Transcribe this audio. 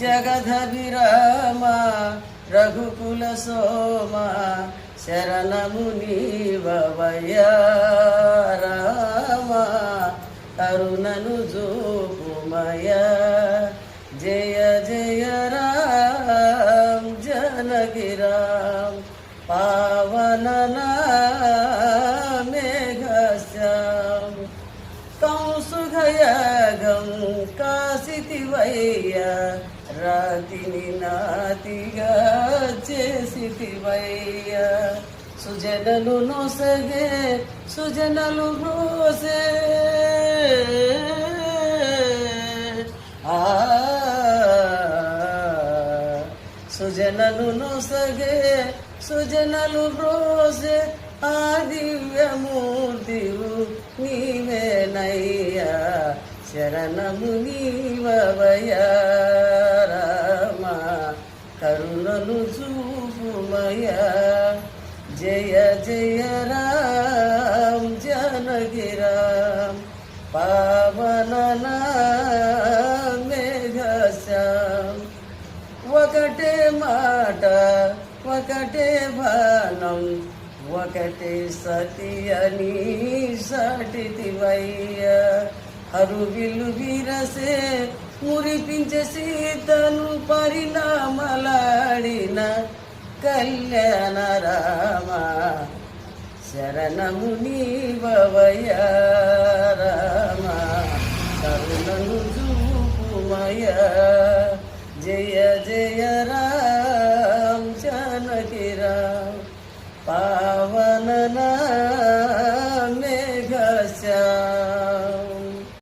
జగదభిరామ రఘుకుల సోమ శరణము నీవవయ్యా రామ కరుణను జోపుమయ్యా జయ జయ రామ జనకి రామ పావన మేఘశ్యామ కంసుగయాగం కాసితివయ్య రాతిని నాతిగా చేసితివయ్య సుజనలు నొసగే సుజనలు బ్రోసే సుజనలు నొసగే సుజనలు బ్రోసే ఆ దివ్యమూర్తివు నీవేనయ్యా శరణము నీవవయ్యా రామ కరుణను చూపుమయ్యా జయ జయ రామ జనకి రామ పావన మేఘశ్యామ ఒకటే మాట ఒకటే బాణం ఒకటే సతి అని సాటితివయ్య హరువిల్లు విరసే మురిపించే సీతను పరిణామలాడిన కళ్యాణ రామ శరణము నీవవయ్య రామ కరుణను చూపుమయ్య జయ జయ రామ